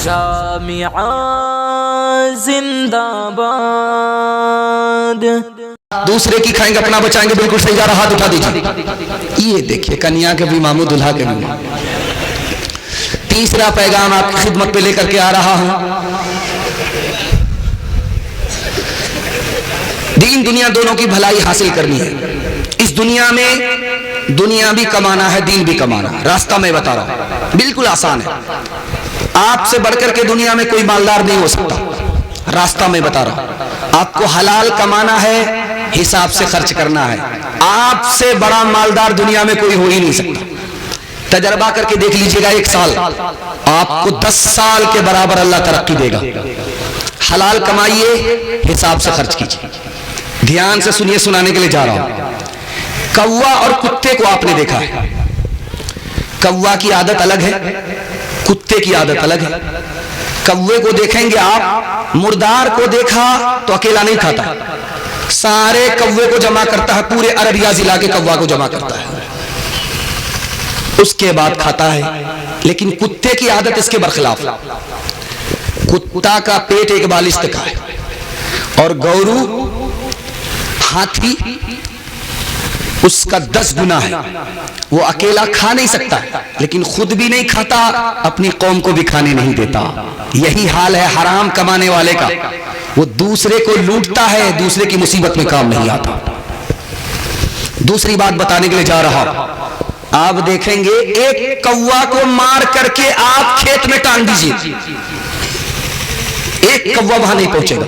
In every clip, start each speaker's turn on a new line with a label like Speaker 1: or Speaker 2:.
Speaker 1: जामिया जिंदाबाद।
Speaker 2: दूसरे की खाएंगे अपना बचाएंगे, बिल्कुल सही जा रहा, हाथ उठा दीजिए। ये देखिए कन्या के भी मामू दुल्हा के भी। तीसरा पैगाम आपकी खिदमत पे लेकर के आ रहा हूं। दीन दुनिया दोनों की भलाई हासिल करनी है। इस दुनिया में दुनिया भी कमाना है, दीन भी कमाना है। रास्ता मैं बता रहा हूं, बिल्कुल आसान है। आपसे बढ़कर के दुनिया में कोई मालदार नहीं हो सकता। रास्ता मैं बता रहा हूं, आपको हलाल कमाना है, हिसाब से खर्च करना है। आपसे बड़ा मालदार दुनिया में कोई हो ही नहीं सकता। तजर्बा करके देख लीजिएगा, 1 साल आपको 10 साल के बराबर अल्लाह तरक्की देगा। हलाल कमाइए, हिसाब से खर्च कीजिए। ध्यान से सुनिए, सुनाने के लिए जा रहा हूं। कौवा और कुत्ते को आपने देखा है। कौवा की आदत अलग है, कुत्ते की आदत अलग है। कौवे को देखेंगे आप, मुर्दार को देखा तो अकेला नहीं खाता, सारे कौवे को जमा करता है, पूरे अररिया जिला के कौवा को जमा करता है, उसके बाद खाता है। लेकिन कुत्ते की आदत इसके बरखिलाफ। कुत्ता का पेट 1 बालिश्त का है और गौरू हाथी उसका 10 गुना है। वो अकेला खा नहीं सकता, लेकिन खुद भी नहीं खाता, अपनी कौम को भी खाने नहीं देता। यही हाल है हराम कमाने वाले का। वो दूसरे को लूटता है, दूसरे की मुसीबत में काम नहीं आता। दूसरी बात बताने के लिए जा रहा हूं। आप देखेंगे एक कौवा को मार करके आप खेत में टांग दीजिए, एक कौवा वहां नहीं पहुंचेगा।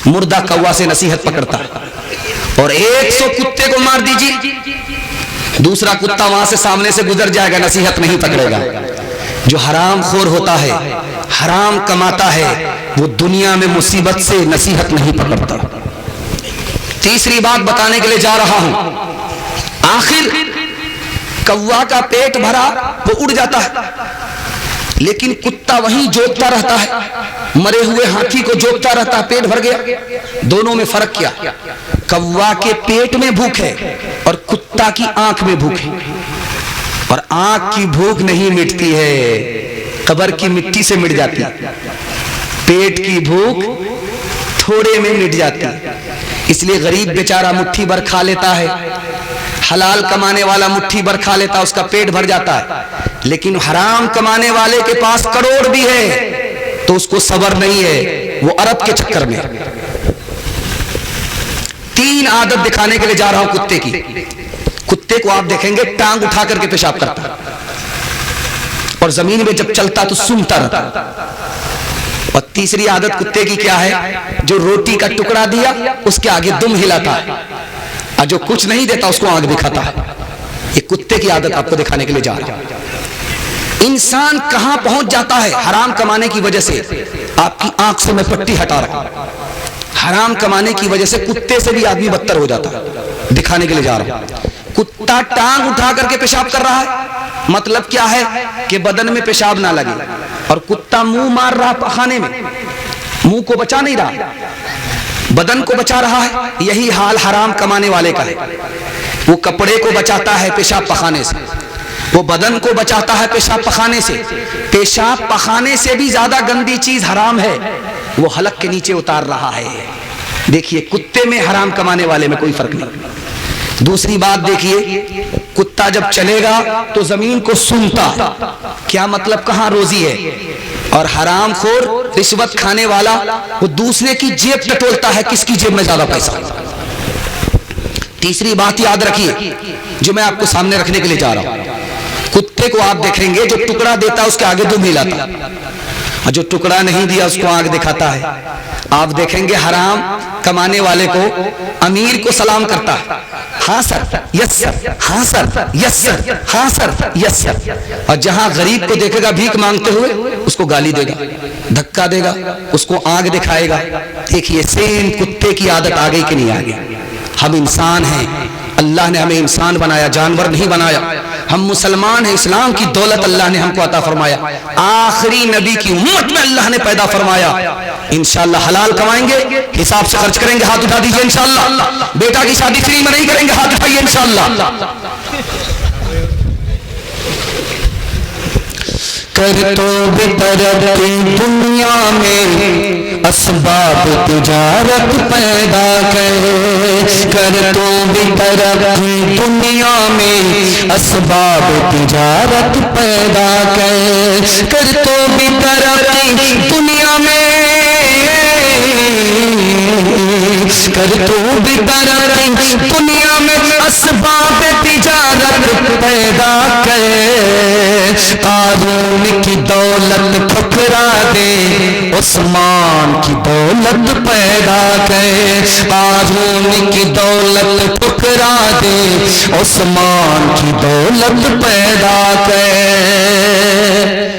Speaker 2: मुर्दा कौवा से नसीहत पकड़ता है। और 100 कुत्ते को मार दीजिए, दूसरा कुत्ता वहां से सामने से गुजर जाएगा, नसीहत नहीं पकड़ेगा। जो हराम खोर होता है, हराम कमाता है, वो दुनिया में मुसीबत से नसीहत नहीं पकड़ता। तीसरी बात बताने के लिए जा रहा हूं। आखिर कौवा का पेट भरा, वो उड़ जाता है, लेकिन कुत्ता वहीं जोतता रहता है, मरे हुए हाथी को जोतता रहता है, पेट भर गया। दोनों में फर्क क्या? कौवा के पेट में भूख है और कुत्ता की आंख में भूख है। और आंख की भूख नहीं मिटती है, कब्र की मिट्टी से मिट जाती है। पेट की भूख थोड़े में मिट जाती है। इसलिए गरीब बेचारा मुट्ठी भर खा लेता है, हलाल कमाने वाला मुट्ठी भर खा लेता है, उसका पेट भर जाता है। लेकिन हराम कमाने वाले के पास करोड़ भी है तो उसको सब्र नहीं है, वो अरब के चक्कर में। 3 आदत दिखाने के लिए जा रहा हूं कुत्ते की। कुत्ते को आप देखेंगे टांग उठा करके पेशाब करता है और जमीन में जब चलता तो सूंघता रहता। और तीसरी आदत कुत्ते की क्या है? जो रोटी का टुकड़ा दिया उसके आगे दुम हिलाता है, और जो कुछ नहीं देता उसको आंख दिखाता है। ये कुत्ते की आदत आपको दिखाने के लिए जा रहा हूं। इंसान कहां पहुंच जाता है हराम कमाने की वजह से। आपकी आंख से मैं पट्टी हटा रहा हूं। हराम कमाने की वजह से कुत्ते से भी आदमी बदतर हो जाता है। दिखाने के लिए जा रहा हूं। कुत्ता टांग उठा करके पेशाब कर रहा है, मतलब क्या है कि बदन में पेशाब ना लगे। और कुत्ता मुंह मार रहा पखाने में, मुंह को बचा नहीं रहा, बदन को बचा रहा है। यही हाल हराम कमाने वाले का है। वो कपड़े को बचाता है पेशाब पखाने से, वो बदन को बचाता है पेशाब पखाने से। पेशाब पखाने से भी ज्यादा गंदी चीज हराम है, वो हलक के नीचे उतार रहा है। देखिए कुत्ते में हराम कमाने वाले में कोई फर्क नहीं। दूसरी बात देखिए, कुत्ता जब चलेगा तो जमीन को सूंघता, क्या मतलब कहां रोजी है। और हराम खोर रिश्वत खाने वाला वो दूसरे की जेब टटोलता है, किसकी जेब में ज्यादा पैसा। तीसरी बात याद रखिए जो मैं आपको सामने रखने के लिए जा रहा हूं। कुत्ते को आप देखेंगे जो टुकड़ा देता है उसके आगे दुम हिलाता, और जो टुकड़ा नहीं दिया उसको आंख दिखाता है। आप देखेंगे हराम कमाने वाले को अमीर को सलाम करता है, हाँ सर, यस सर, हाँ सर, यस सर, हाँ सर, यस सर। और जहां गरीब को देखेगा भीख मांगते हुए उसको गाली देगा, धक्का देगा, उसको आंख दिखाएगा। देखिए सेम कुत्ते की आदत आ गई कि नहीं आ गई। हम इंसान हैं, अल्लाह ने हमें इंसान बनाया, जानवर नहीं बनाया। हम मुसलमान हैं, इस्लाम की दौलत अल्लाह ने हमको अता फरमाया। आखिरी नबी की उम्मत में अल्लाह ने पैदा फरमाया। इंशाअल्लाह हलाल कमाएंगे, हिसाब से खर्च करेंगे, हाथ उठा दीजिए इंशाअल्लाह। बेटा की शादी फ्री में नहीं करेंगे, हाथ उठाइए इंशाअल्लाह। कर तो बेतरती दुनिया में असबाब तिजारत पैदा कर तो बेतरती दुनिया में असबाब तिजारत पैदा कर तो बेतरती दुनिया में कर तो बेतरती दुनिया में असबाब तिजारत पैदा कर। कारून की दौलत ठुकरा दे उस्मान की दौलत पैदा कर। कारून की दौलत ठुकरा दे उस्मान की दौलत पैदा कर।